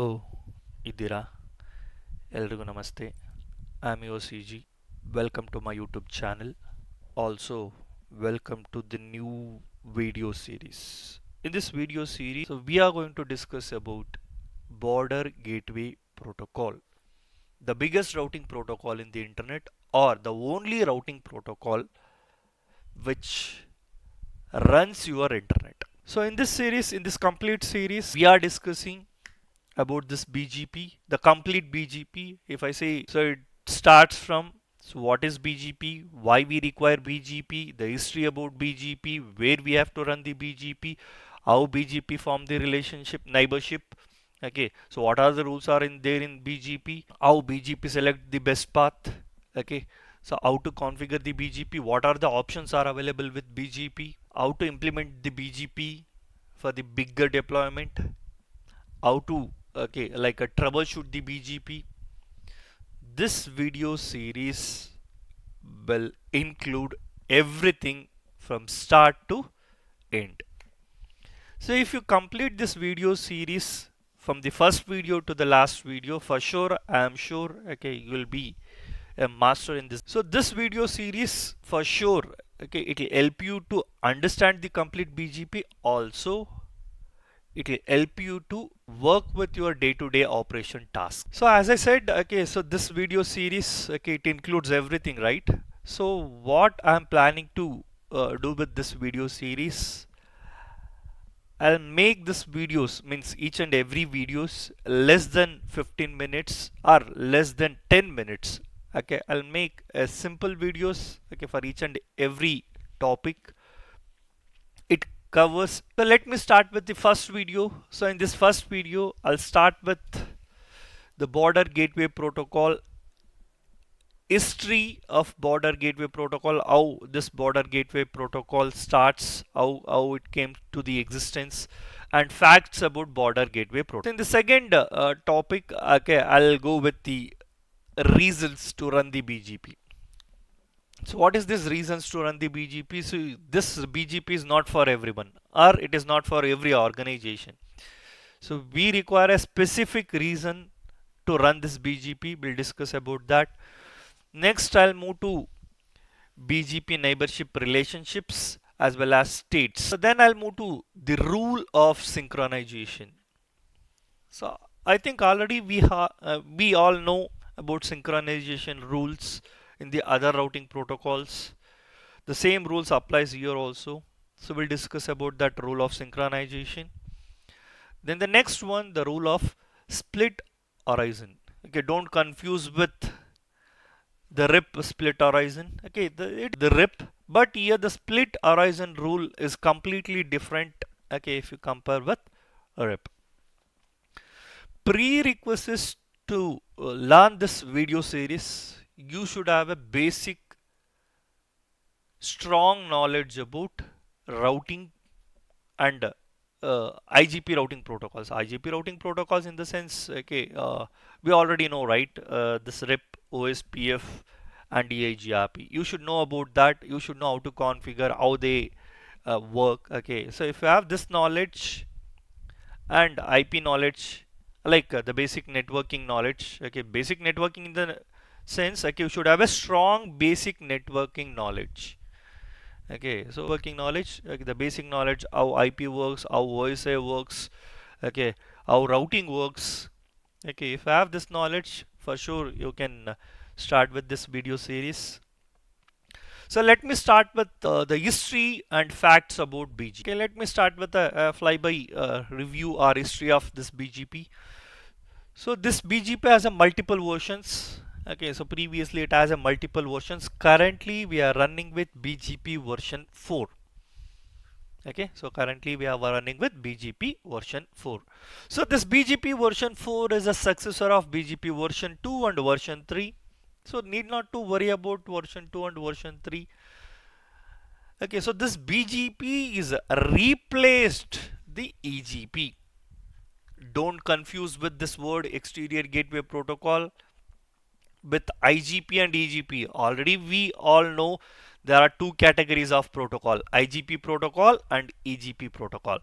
Oh, Idira, ಎಲ್ರಿಗೂ ನಮಸ್ತೆ. I'm your CG. Welcome to my YouTube channel. Also, welcome to the new video series. In this video series, we are going to discuss about Border Gateway Protocol, the biggest routing protocol in the internet, or the only routing protocol which runs your internet. So in this series, in this complete series, we are discussing about this BGP, the complete BGP. If I say, so it starts from, so what is BGP, why we require BGP, the history about BGP, where we have to run the BGP, how BGP form the relationship, neighborship. Okay, so what are the rules are in there in BGP, how BGP select the best path. Okay, so how to configure the BGP, what are the options are available with BGP, how to implement the BGP for the bigger deployment, how to like a troubleshoot the BGP. This video series will include everything from start to end. So if you complete this video series from the first video to the last video, for sure I am sure you will be a master in this. So this video series for sure it will help you to understand the complete BGP. Also it will help you to work with your day-to-day operation task. So as I said, so this video series, it includes everything, right? So what I'm planning to do with this video series, I'll make this videos, means each and every videos less than 15 minutes or less than 10 minutes. Okay, I'll make simple videos, for each and every topic it covers. So let me start with the first video. So in this first video, I'll start with the border gateway protocol, history of border gateway protocol, how this border gateway protocol starts, how it came to the existence, and facts about border gateway protocol. In the second topic, I'll go with the reasons to run the BGP. So what is this reasons to run the BGP? So this BGP is not for everyone, or it is not for every organization. So we require a specific reason to run this BGP. We'll discuss about that. Next, I'll move to BGP neighborship relationships as well as states. So then I'll move to the rule of synchronization. So I think already we all know about synchronization rules in the other routing protocols. The same rules applies here also. So we'll discuss about that rule of synchronization. Then the next one, the rule of split horizon. Okay, don't confuse with the RIP split horizon. Okay, the RIP, but here the split horizon rule is completely different. Okay, if you compare with RIP. Prerequisites to learn this video series, you should have a basic strong knowledge about routing and IGP routing protocols. IGP routing protocols in the sense, we already know, right? This RIP, OSPF, and EIGRP. You should know about that. You should know how to configure, how they work. Okay, so if you have this knowledge and IP knowledge, like the basic networking knowledge, basic networking in the sense, you should have a strong basic networking knowledge. Okay, so working knowledge, the basic knowledge how IP works, how OSI works, how routing works. Okay, if you have this knowledge, for sure you can start with this video series. So let me start with the history and facts about BGP. Okay, let me start with a flyby review or history of this BGP. So this BGP has a multiple versions. Okay, so previously it has a multiple versions. Currently we are running with BGP version 4. Okay, so currently we are running with BGP version 4. So this BGP version 4 is a successor of BGP version 2 and version 3. So need not to worry about version 2 and version 3. Okay, so this BGP is replaced the EGP. Don't confuse with this word exterior gateway protocol with IGP and EGP. Already we all know there are two categories of protocol, IGP protocol and EGP protocol.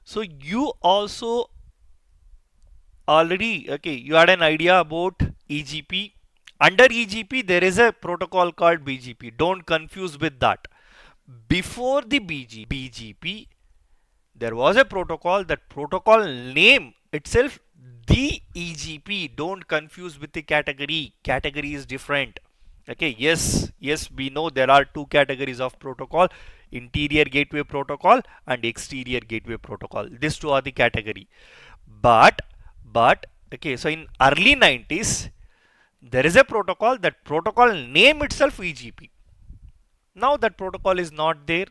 So you also already, okay, you had an idea about EGP. Under EGP, there is a protocol called BGP. Don't confuse with that. Before the BGP, there was a protocol. That protocol name itself, the EGP. Don't confuse with the category. Category is different. Okay, yes, we know there are two categories of protocol: interior gateway protocol and exterior gateway protocol. These two are the category. But, okay, so in early 90s, there is a protocol. That protocol name itself EGP. Now that protocol is not there.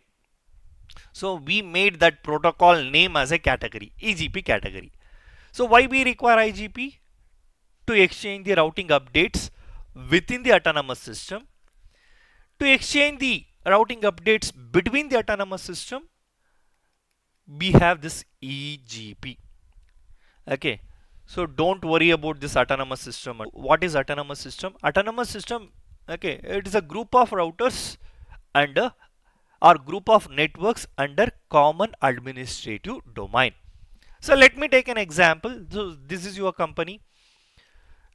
So we made that protocol name as a category, EGP category. So why we require IGP? To exchange the routing updates within the autonomous system, to exchange the routing updates between the autonomous system, we have this EGP. Okay, so don't worry about this autonomous system. What is autonomous system? Autonomous system, okay, it is a group of routers and or group of networks under common administrative domain. So let me take an example. So this is your company.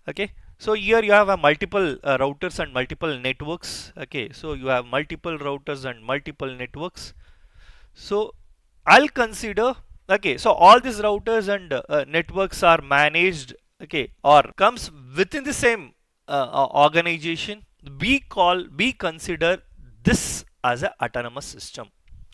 Okay, so here you have a multiple routers and multiple networks. Okay, so you have multiple routers and multiple networks. So I'll consider, okay, so all these routers and networks are managed, okay, or comes within the same organization. We consider this as an autonomous system.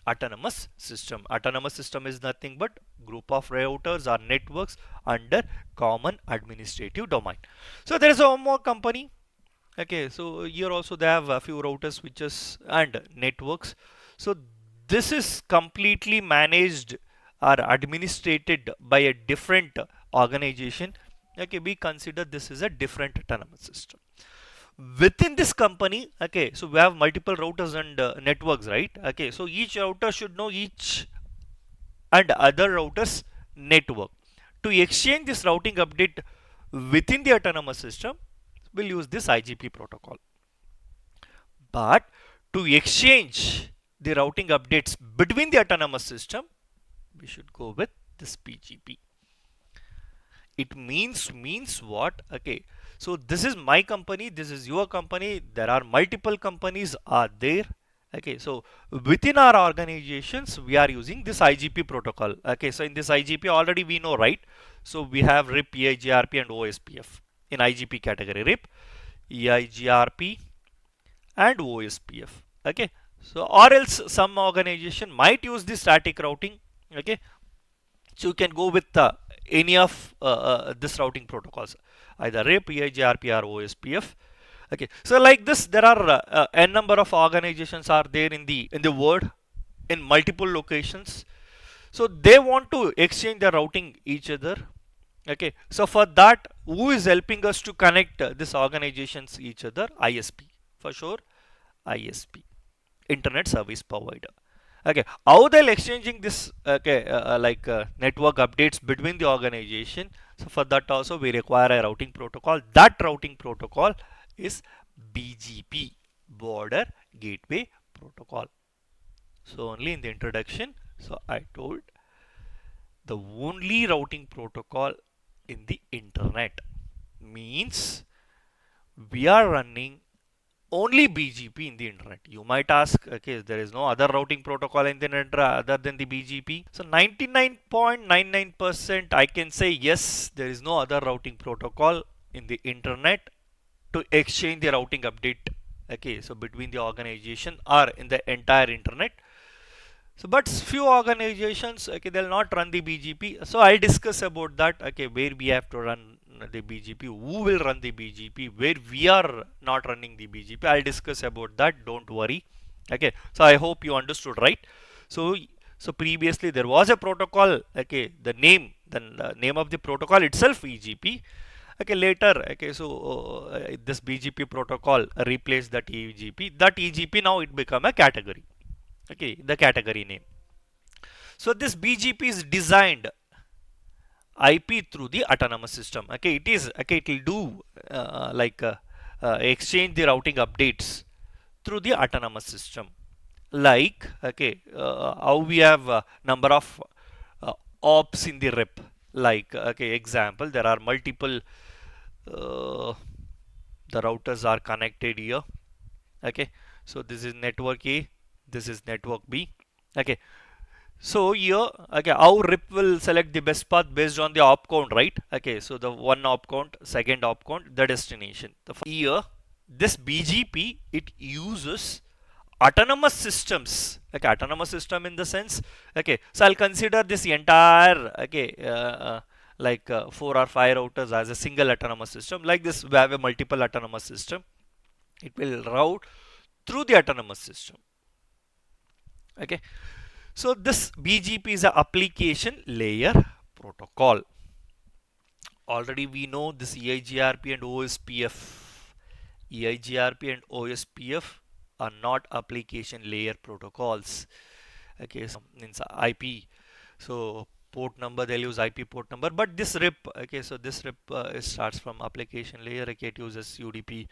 Autonomous system is nothing but group of routers or networks under common administrative domain. So there is one more company. Okay, so here also they have a few routers, switches and networks. So this is completely managed or administrated by a different organization. Okay, we consider this is a different autonomous system. Within this company, okay, so we have multiple routers and networks, right? Okay, so each router should know each and other routers network. To exchange this routing update within the autonomous system, we'll use this IGP protocol. But to exchange the routing updates between the autonomous system, we should go with this BGP. It means what? Okay, so this is my company, this is your company, there are multiple companies are there. Okay, so within our organizations we are using this IGP protocol. Okay, so in this IGP already we know, right? So we have RIP, EIGRP and OSPF in IGP category. RIP, EIGRP and OSPF. Okay, so or else some organization might use the static routing. Okay, so you can go with any of this routing protocols, either RIP, EIGRP or OSPF. Okay, so like this, there are n number of organizations are there in the world in multiple locations. So they want to exchange their routing each other. Okay, so for that, who is helping us to connect these organizations each other? ISP, for sure, ISP, Internet Service Provider. Okay, how they'll exchanging this, okay, network updates between the organization. So for that also we require a routing protocol. That routing protocol is BGP, Border Gateway Protocol. So only in the introduction, so I told the only routing protocol in the internet means we are running only BGP in the internet. You might ask, okay, there is no other routing protocol in the internet other than the BGP. So 99.99% I can say yes, there is no other routing protocol in the internet to exchange the routing update. Okay, so between the organization or in the entire internet. So but few organizations, okay, they'll not run the BGP. So I'll discuss about that. Okay, where we have to run the BGP, who will run the BGP, where we are not running the BGP. I'll discuss about that. Don't worry. Okay, so I hope you understood, right? So previously there was a protocol. Okay, the name of the protocol itself EGP. Okay, later, okay, so this BGP protocol replaced that EGP. That EGP now it become a category. Okay, the category name. So this BGP is designed IP through the autonomous system. Okay, it is, okay, it will do exchange the routing updates through the autonomous system. Like, okay, how we have number of ops in the RIP. like, okay, example, there are multiple, uh, the routers are connected here. Okay, so this is network A, this is network B. Okay, so here, okay, how RIP will select the best path based on the op count, right? Okay, so the one op count, second op count, the destination. Here, this BGP, it uses autonomous systems. Okay, autonomous system in the sense, okay, so I'll consider this entire, okay, like 4 or 5 routers as a single autonomous system. Like this, we have a multiple autonomous system. It will route through the autonomous system. Okay, so this BGP is a application layer protocol. Already we know this EIGRP and OSPF. EIGRP and OSPF are not application layer protocols. Okay, so means IP. So port number, they'll use IP port number, but this RIP, okay, so this RIP starts from application layer. Okay, it uses UDP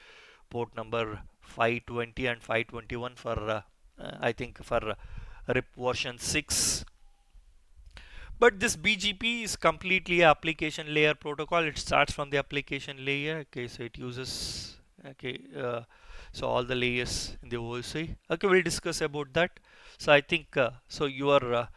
port number 520 and 521 for I think for RIP version 6. But this BGP is completely application layer protocol. It starts from the application layer. Okay, so it uses, okay, so all the layers in the OSI. Okay, we'll discuss about that. So I think so you are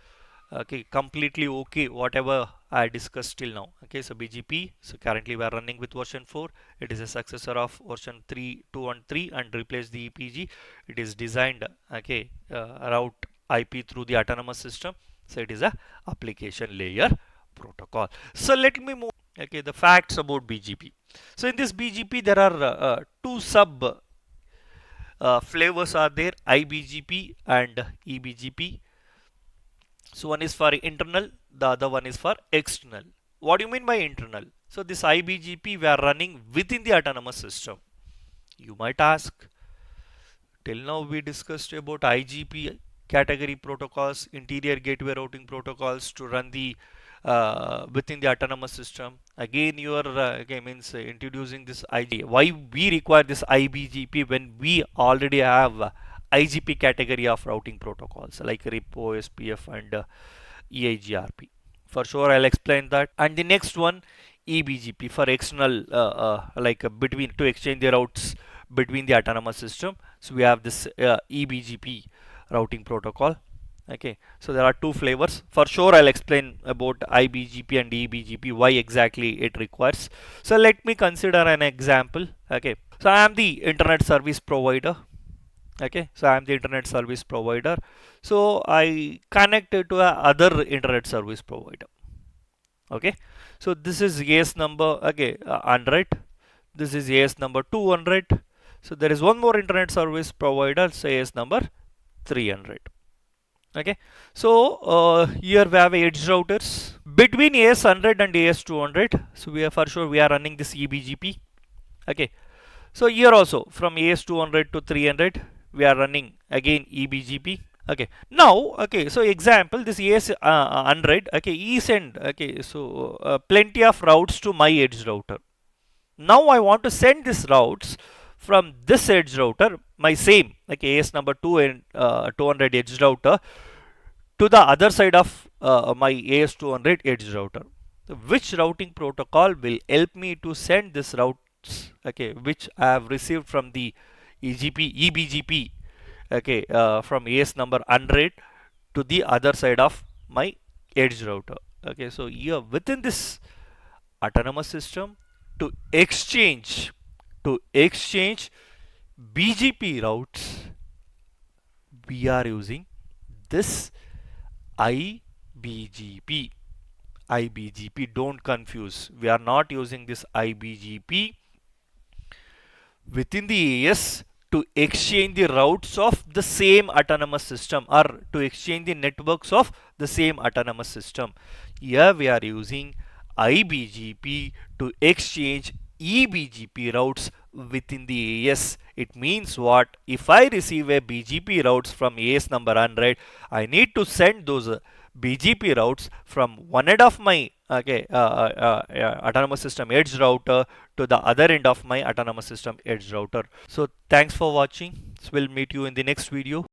okay, completely okay whatever I discussed till now. Okay, so BGP, so currently we are running with version 4. It is a successor of version 3, 2 and 3 and replace the EPG. It is designed, okay, route IP through the autonomous system. So it is a application layer protocol. So let me move, okay, the facts about BGP. So in this BGP there are two sub flavors are there, IBGP and EBGP. So one is for internal, the other one is for external. What do you mean by internal? So this IBGP we are running within the autonomous system. You might ask, till now we discussed about IGP category protocols, interior gateway routing protocols to run the within the autonomous system. Again, you are again means introducing this IGP. Why we require this IBGP when we already have IGP category of routing protocols like RIP, OSPF, and EIGRP. For sure, I'll explain that. And the next one, EBGP for external, like between to exchange the routes between the autonomous system. So we have this EBGP routing protocol. Okay, so there are two flavors. For sure, I'll explain about IBGP and EBGP, why exactly it requires. So let me consider an example. Okay, so I am the internet service provider. Okay, so I am the internet service provider. So I connected to a other internet service provider. Okay, so this is AS number, okay, 100. This is AS number 200. So there is one more internet service provider, say AS number 300. Okay, so here we have edge routers between AS100 and AS200. So we are for sure we are running this EBGP. Okay, so here also from AS200 to 300 we are running again EBGP. Okay, now, okay, so example, this AS100, okay, E send, okay, so plenty of routes to my edge router. Now I want to send these routes from this edge router, my same, like AS number 2 and 200 edge router, to the other side of my AS200 edge router. So which routing protocol will help me to send this routes, okay, which I have received from the EBGP, okay, from AS number 100 to the other side of my edge router. Okay, so here within this autonomous system, to exchange BGP routes, we are using this IBGP. Don't confuse, we are not using this IBGP within the AS to exchange the routes of the same autonomous system or to exchange the networks of the same autonomous system. Here we are using IBGP to exchange EBGP routes within the AS. It means what? If I receive a BGP routes from AS number 100, I need to send those BGP routes from one end of my, okay, autonomous system edge router to the other end of my autonomous system edge router. So thanks for watching. So we'll meet you in the next video.